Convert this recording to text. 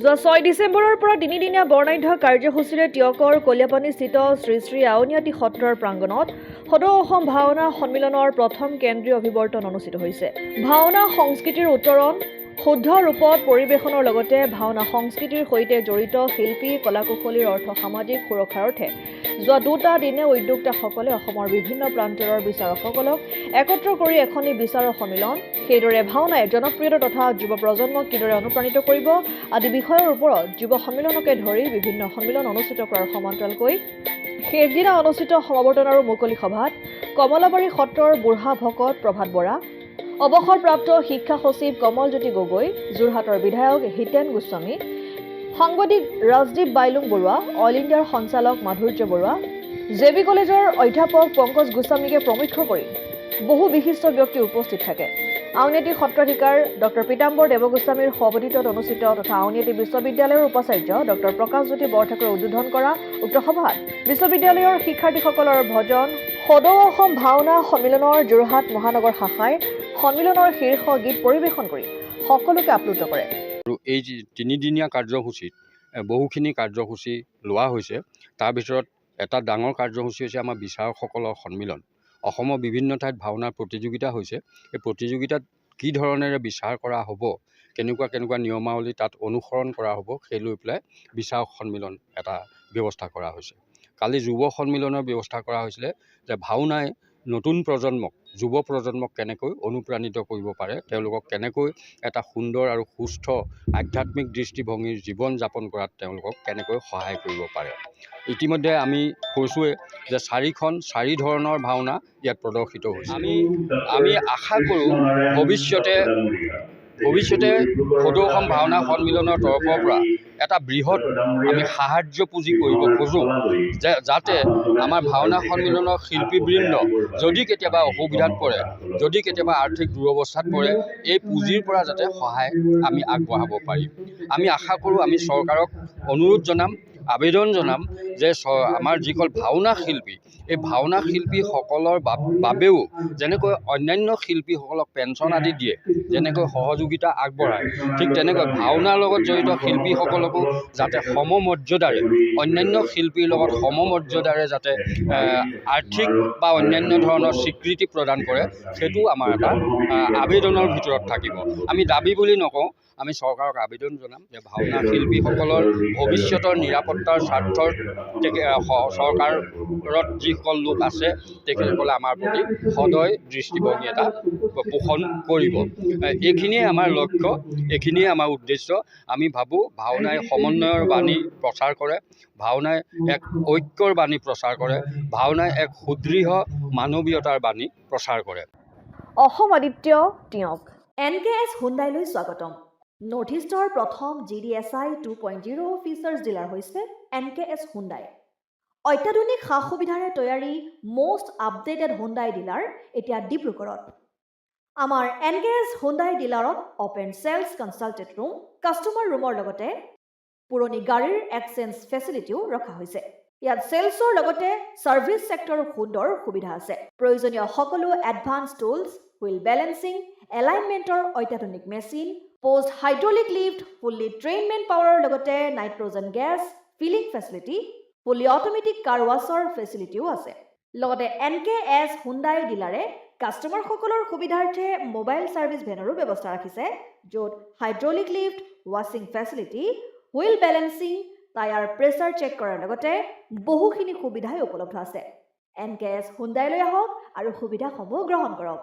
যোৱা 6 ডিচেম্বৰৰ পৰা তিনিদিনীয়া বৰ্ণাঢ্য কাৰ্যসূচীৰে টিয়কৰ কলিয়াপানীস্থিত শ্ৰী শ্ৰী আউনীআটী সত্ৰৰ প্ৰাংগণত সদৌ অসম ভাওনা সন্মিলনৰ প্ৰথম কেন্দ্ৰীয় অভিৱৰ্তন অনুষ্ঠিত হৈছে। ভাওনা সংস্কৃতিৰ উত্তৰণ শুদ্ধ ৰূপত পৰিৱেশনৰ লগতে ভাওনা সংস্কৃতিৰ সৈতে জড়িত শিল্পী কলাকুশলীৰ অৰ্থ সামাজিক সুৰক্ষাৰ অৰ্থে যোৱা 2টা দিনে উদ্যোক্তাসকলে অসমৰ বিভিন্ন প্ৰান্তৰৰ বিচাৰকসকলক একত্ৰ কৰি এখনি বিচাৰক সন্মিলন, সেইদৰে ভাওনাই জনপ্ৰিয়তা তথা যুৱ প্ৰজন্মক কিদৰে অনুপ্ৰাণিত কৰিব আদি বিষয়ৰ ওপৰত যুৱ সন্মিলনকে ধৰি বিভিন্ন সন্মিলন অনুষ্ঠিত কৰাৰ সমান্তৰালকৈ শেষদিনা অনুষ্ঠিত সমাৱৰ্তন আৰু মুকলি সভাত কমলাবাৰী সত্ৰৰ বুঢ়া ভকত প্ৰভাত বৰা, অৱসৰপ্ৰাপ্ত শিক্ষা সচিব কমলজ্যোতি গগৈ, যোৰহাটৰ বিধায়ক হিতেন গোস্বামী, সাংবাদিক ৰাজদীপ বাইলুং বৰুৱা, অল ইণ্ডিয়াৰ সঞ্চালক মাধুৰ্য বৰুৱা, জেবি কলেজৰ অধ্যাপক পংকজ গোস্বামীকে প্ৰমুখ্য কৰি বহু বিশিষ্ট ব্যক্তি উপস্থিত থাকে। আউনীআটী সত্ৰাধিকাৰ ডক্টৰ পীতাম্বৰ দেৱগোস্বামীৰ সভাপতিত্বত অনুষ্ঠিত তথা আউনীআটী বিশ্ববিদ্যালয়ৰ উপাচাৰ্য ডক্টৰ প্ৰকাশজ্যোতি বৰঠাকুৰে উদ্বোধন কৰা উক্ত সভাত বিশ্ববিদ্যালয়ৰ শিক্ষাৰ্থীসকলৰ ভজন সদৌ অসম ভাওনা সন্মিলনৰ যোৰহাট মহানগৰ শাখাই সন্মিলনৰ শীৰ্ষ গীত পৰিৱেশন কৰি সকলোকে আপ্লুত কৰে। এই তিনিদিনীয়া কাৰ্যসূচীত বহুখিনি কাৰ্যসূচী লোৱা হৈছে। তাৰ ভিতৰত এটা ডাঙৰ কাৰ্যসূচী হৈছে আমাৰ বিচাৰকসকলৰ সন্মিলন। অসমৰ বিভিন্ন ঠাইত ভাওনাৰ প্ৰতিযোগিতা হৈছে। এই প্ৰতিযোগিতাত কি ধৰণেৰে বিচাৰ কৰা হ'ব, কেনেকুৱা নিয়মাৱলী তাত অনুসৰণ কৰা হ'ব, সেই লৈ পেলাই বিচাৰক সন্মিলন এটা ব্যৱস্থা কৰা হৈছে। কালি যুৱ সন্মিলনৰ ব্যৱস্থা কৰা হৈছিলে যে ভাওনাই নতুন প্ৰজন্মক, যুৱ প্ৰজন্মক কেনেকৈ অনুপ্ৰাণিত কৰিব পাৰে, তেওঁলোকক কেনেকৈ এটা সুন্দৰ আৰু সুস্থ আধ্যাত্মিক দৃষ্টিভংগীৰ জীৱন যাপন কৰাত তেওঁলোকক কেনেকৈ সহায় কৰিব পাৰে। ইতিমধ্যে আমি কৈছোঁৱে যে 4 ধৰণৰ ভাওনা ইয়াত প্ৰদৰ্শিত হৈছে। আমি আশা কৰোঁ ভৱিষ্যতে সদৌ অসম ভাওনা সন্মিলনৰ তৰফৰ পৰা এটা বৃহৎ আমি সাহাৰ্য পুঁজি কৰিব খোজোঁ, যাতে আমাৰ ভাওনা সন্মিলনৰ শিল্পীবৃন্দ যদি কেতিয়াবা অসুবিধাত পৰে, যদি কেতিয়াবা আৰ্থিক দুৰৱস্থাত পৰে, এই পুঁজিৰ পৰা যাতে সহায় আমি আগবঢ়াব পাৰিম। আমি আশা কৰোঁ, আমি চৰকাৰক অনুৰোধ জনাম, আবেদন জনাম যে আমাৰ যিসকল ভাওনা শিল্পী, এই ভাওনা শিল্পীসকলৰ বাবেও যেনেকৈ অন্যান্য শিল্পীসকলক পেঞ্চন আদি দিয়ে, যেনেকৈ সহযোগিতা আগবঢ়ায়, ঠিক তেনেকৈ ভাওনাৰ লগত জড়িত শিল্পীসকলকো যাতে সমমৰ্যাদাৰে, অন্যান্য শিল্পীৰ লগত সমমৰ্যাদাৰে যাতে আৰ্থিক বা অন্যান্য ধৰণৰ স্বীকৃতি প্ৰদান কৰে, সেইটো আমাৰ এটা আবেদনৰ ভিতৰত থাকিব। আমি দাবী বুলি নকওঁ, আমি চৰকাৰক আবেদন জনাম যে ভাওনা শিল্পীসকলৰ ভৱিষ্যতৰ নিৰাপত্তাৰ স্বাৰ্থৰ চৰকাৰত যিসকল লোক আছে তেখেতসকলে আমাৰ প্ৰতি সদয় দৃষ্টিভংগী এটা পোষণ কৰিব। এইখিনিয়ে আমাৰ লক্ষ্য, এইখিনিয়ে আমাৰ উদ্দেশ্য। আমি ভাবোঁ ভাওনাই সমন্বয়ৰ বাণী প্ৰচাৰ কৰে, ভাওনাই এক ঐক্যৰ বাণী প্ৰচাৰ কৰে, ভাওনাই এক সুদৃঢ় মানৱীয়তাৰ বাণী প্ৰচাৰ কৰে। অসম আদিত্য টিয়ক NKS হুণ্ডাইলৈ স্বাগতম। নৰ্থ ইষ্টৰ প্ৰথম GDSI 2.0 ফিচাৰ্ছ ডিলাৰ হৈছে NKS হুণ্ডাই। অত্যাধুনিক সা সুবিধাৰে তৈয়াৰী মষ্ট আপডেটেড হুণ্ডাই ডিলাৰ এতিয়া ডিব্ৰুগড়ত। আমাৰ NKS হুণ্ডাই ডিলাৰত open sales consulted room, customer ৰুমৰ লগতে পুৰণি গাড়ীৰ এক্সচেঞ্জ ফেচিলিটিও ৰখা হৈছে। ইয়াত চেলছৰ লগতে ছাৰ্ভিচ ছেক্টৰৰ সুন্দৰ সুবিধা আছে। প্ৰয়োজনীয় সকলো এডভান্স টুলছ, হুইল বেলেন্সিং, এলাইনমেণ্টৰ অত্যাধুনিক machine, post hydraulic lift, fully train men পাৱাৰৰ লগতে nitrogen gas filling facility, fully automatic car ৱাছৰ ফেচিলিটিও আছে। লগতে NKS হুণ্ডাই ডিলাৰে কাষ্টমাৰসকলৰ সুবিধাৰ্থে মোবাইল ছাৰ্ভিচ ভেনৰো ব্যৱস্থা ৰাখিছে, য'ত হাইড্ৰলিক লিফ্ট, ৱাশ্বিং facility, wheel balancing, tyre pressure check কৰাৰ লগতে বহুখিনি সুবিধাই উপলব্ধ আছে। NKS হুণ্ডাইলৈ আহক আৰু সুবিধাসমূহ গ্ৰহণ কৰক।